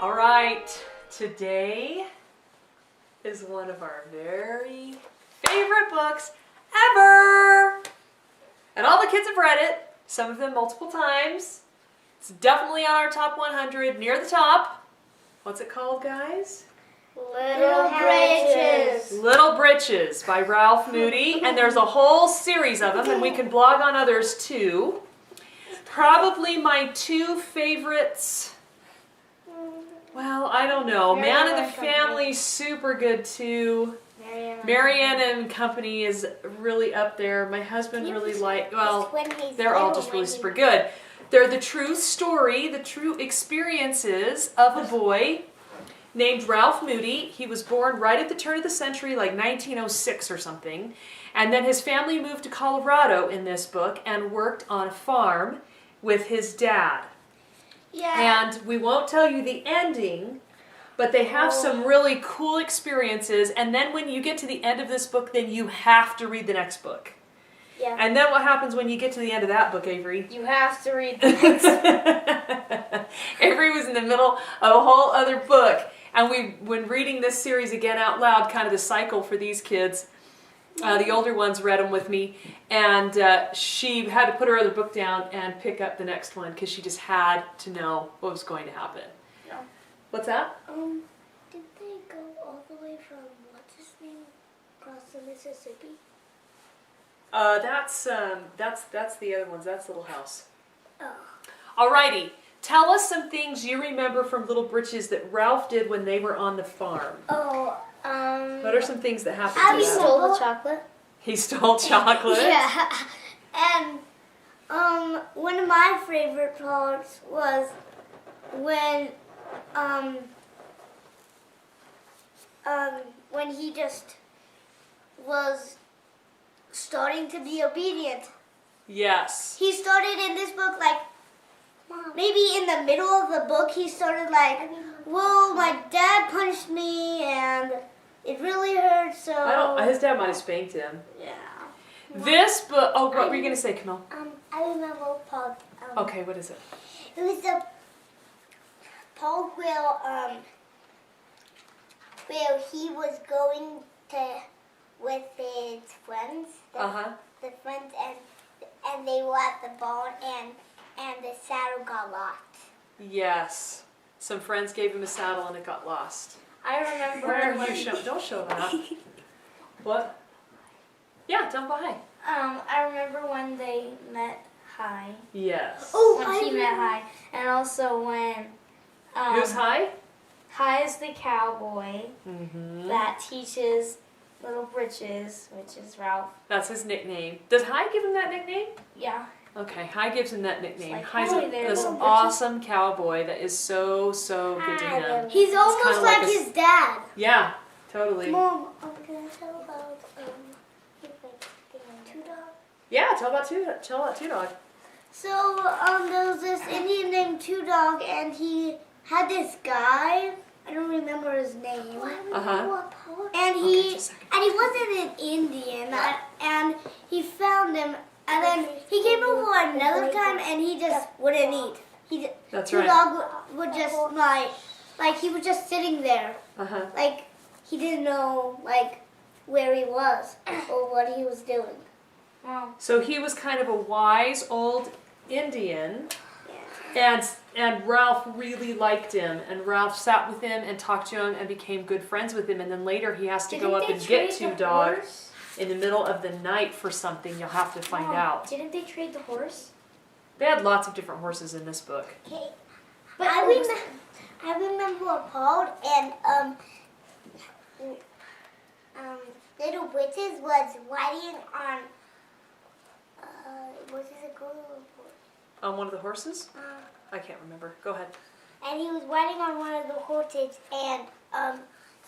All right, today is one of our very favorite books ever. And all the kids have read it, some of them multiple times. It's definitely on our top 100, near the top. What's it called, guys? Little Britches. Little Britches by Ralph Moody. And there's a whole series of them, and we can blog on others too. Probably my two favorites. Well, I don't know. Man of the Family, super good too. Marianne and Company is really up there. My husband really they're all just really super good. They're the true story, the true experiences of a boy named Ralph Moody. He was born right at the turn of the century, like 1906 or something. And then his family moved to Colorado in this book and worked on a farm with his dad. Yeah. And we won't tell you the ending, but they have some really cool experiences. And then when you get to the end of this book, then you have to read the next book. Yeah. And then what happens when you get to the end of that book, Avery? You have to read the next book. Avery was in the middle of a whole other book. And when reading this series again out loud, kind of the cycle for these kids, the older ones read them with me, and she had to put her other book down and pick up the next one because she just had to know what was going to happen. Yeah. What's that? Did they go all the way from, what's his name, across the Mississippi? That's the other ones. That's Little House. Oh. Alrighty. Tell us some things you remember from Little Britches that Ralph did when they were on the farm. What are some things that happened to He stole the chocolate. He stole chocolate? Yeah. And one of my favorite parts was when he just was starting to be obedient. Yes. He started in this book maybe in the middle of the book he started well, my dad punched me and it really hurt, so... His dad might have spanked him. Yeah. This book... Oh, what were you going to say, Camille? I remember Paul... okay, what is it? It was the Paul where he was going with his friends. The friends, and they were at the barn, and the saddle got lost. Yes. Some friends gave him a saddle and it got lost. I remember. Where are you don't show that. What? Yeah, down by. I remember when they met Hi. Yes. When he met Hi, and also when. Who's Hi? Hi is the cowboy that teaches Little Britches, which is Ralph. That's his nickname. Does Hi give him that nickname? Yeah. Okay, Hi gives him that nickname. Hi's this awesome cowboy that is so good to him. He's almost like his dad. Yeah, totally. Mom, I'm going to tell about Two Dog. Yeah, tell about Two Dog. So there was this Indian named Two Dog, and he had this guy. I don't remember his name. And he wasn't an Indian, and he found him. And then he came over another time, and he just wouldn't eat. That's right. Two Dog would just he was just sitting there, he didn't know where he was or what he was doing. Wow. So he was kind of a wise old Indian, and Ralph really liked him, and Ralph sat with him and talked to him and became good friends with him. And then later he has to go up and get Two Dog. In the middle of the night for something. You'll have to find out. Didn't they trade the horse? They had lots of different horses in this book. Okay. But I remember a part, and Little Britches was riding on what is it called? On one of the horses? I can't remember. Go ahead. And he was riding on one of the horses, and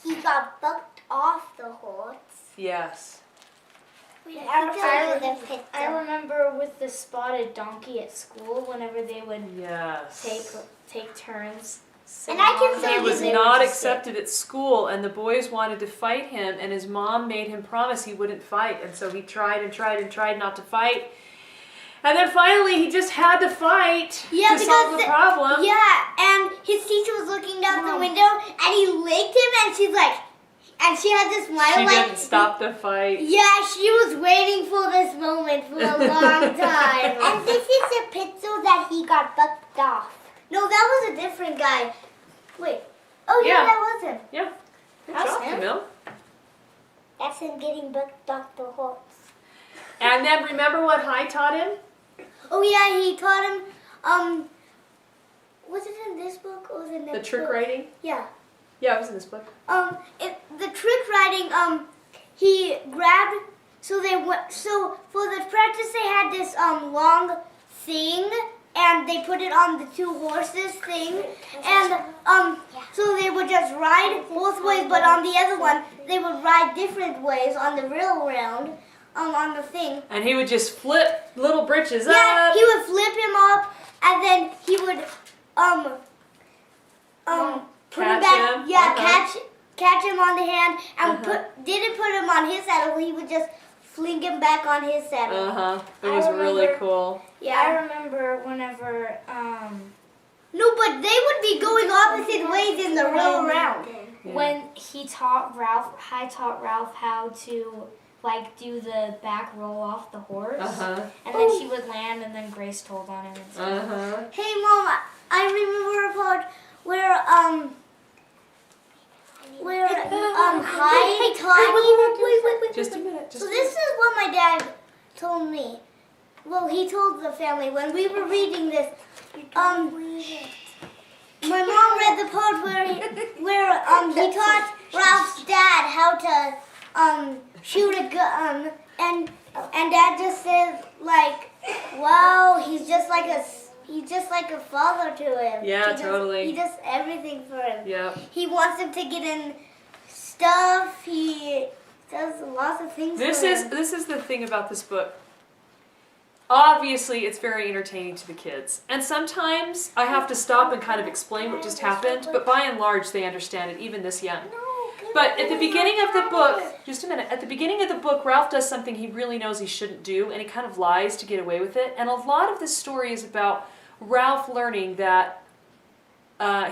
he got bucked off the horse. Yes. I remember with the spotted donkey at school, whenever they would take turns. And I can say he was not accepted at school, and the boys wanted to fight him, and his mom made him promise he wouldn't fight, and so he tried and tried and tried not to fight. And then finally, he just had to fight to solve the problem. Yeah, and his teacher was looking out the window, and he licked him, and she's like, and she had this smile. She didn't stop the fight. Yeah, she was waiting for this moment for a long time. And this is a picture that he got bucked off. No, that was a different guy. Wait. Oh yeah, that was him. Yeah. Good That's job, him. Camille. That's him getting bucked off the horse. And then remember what Hi taught him? Oh yeah, he taught him. Was it in this book or was it in The trick writing? Yeah. Yeah, it was in this book. The trick writing. He grabbed. So they went. So for the practice, they had this long thing, and they put it on the two horses thing, and so they would just ride both ways, but on the other one, they would ride different ways on the real round. On the thing. And he would just flip little Britches up. Yeah, he would flip him up, and then he would put him back. him. Yeah, catch him on the hand, and didn't put him on his saddle. He would just fling him back on his saddle. It was really cool. Yeah, I remember whenever. No, but they would be going opposite ways in the real round. Yeah. When he taught Ralph, I taught Ralph how to do the back roll off the horse, and then she would land, and then Grace told on him. And stuff. Hey, Mom, I remember a part where Hi taught me. Just a minute. So this is what my dad told me. Well, he told the family when we were reading this. My mom read the part where he taught Ralph's dad how to shoot a gun, and Dad just said like, wow, he's just like a father to him. Yeah, totally. He does everything for him. Yeah. He wants him to get in stuff. He does lots of things. This for him. is the thing about this book. Obviously, it's very entertaining to the kids. And sometimes I have to stop and kind of explain what just happened, but by and large, they understand it, even this young. But at the beginning of the book, just a minute, at the beginning of the book, Ralph does something he really knows he shouldn't do, and he kind of lies to get away with it. And a lot of this story is about Ralph learning that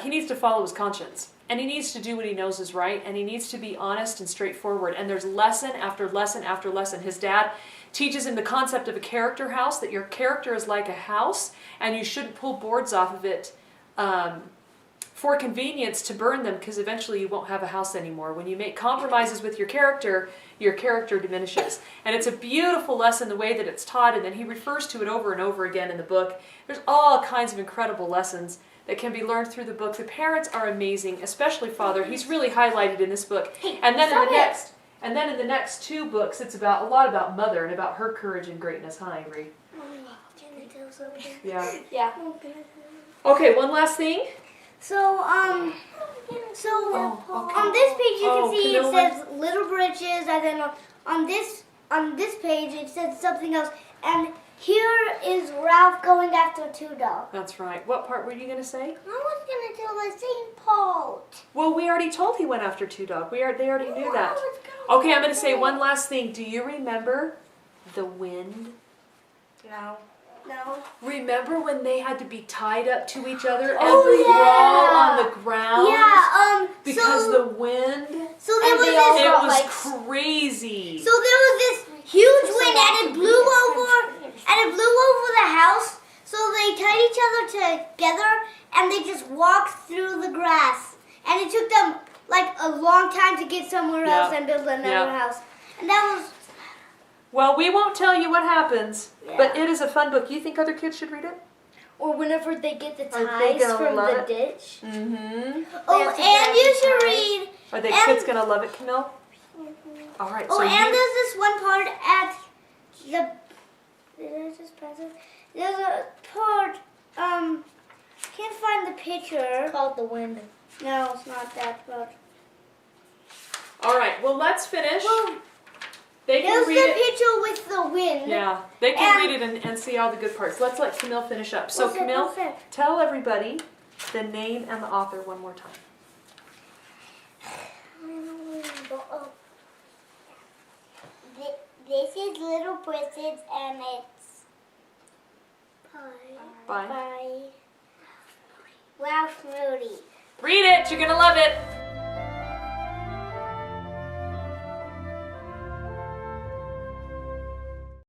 he needs to follow his conscience. And he needs to do what he knows is right, and he needs to be honest and straightforward. And there's lesson after lesson after lesson. His dad teaches him the concept of a character house, that your character is like a house, and you shouldn't pull boards off of it for convenience to burn them, because eventually you won't have a house anymore. When you make compromises with your character diminishes. And it's a beautiful lesson the way that it's taught, and then he refers to it over and over again in the book. There's all kinds of incredible lessons that can be learned through the book. The parents are amazing, especially Father. He's really highlighted in this book. And then in the next two books, it's a lot about Mother and about her courage and greatness. Huh, Avery? Yeah. Yeah. Okay, one last thing. So on this page you can see it says Little Britches, and then on this page it says something else. And here is Ralph going after two dogs. That's right. What part were you going to say? I was going to tell the same part. Well, we already told he went after two dogs. They already knew that. Okay, I'm going to say one last thing. Do you remember the wind? No. No. Remember when they had to be tied up to each other and crawl on the ground? Yeah. Because the wind. So there was this. It was crazy. So there was this huge wind, and it blew over the house. So they tied each other together, and they just walked through the grass. And it took them like a long time to get somewhere else and build another house. And that was. Well, we won't tell you what happens, but it is a fun book. You think other kids should read it? Or whenever they get the Are they ties gonna from love the it? ditch. Mm-hmm. Oh, and you should read. Are the kids going to love it, Camille? All right. Oh, so and there's this one part at the. Did I just press it? There's a part. Can't find the picture. It's called The Wind. No, it's not that part. All right. Well, let's finish. Well, They can there's read the it. picture with the wind. Yeah, they can read it and see all the good parts. Let's let Camille finish up. So Camille, tell everybody the name and the author one more time. This is Little Britches, and Bye. Bye. Ralph Moody. Read it. You're going to love it.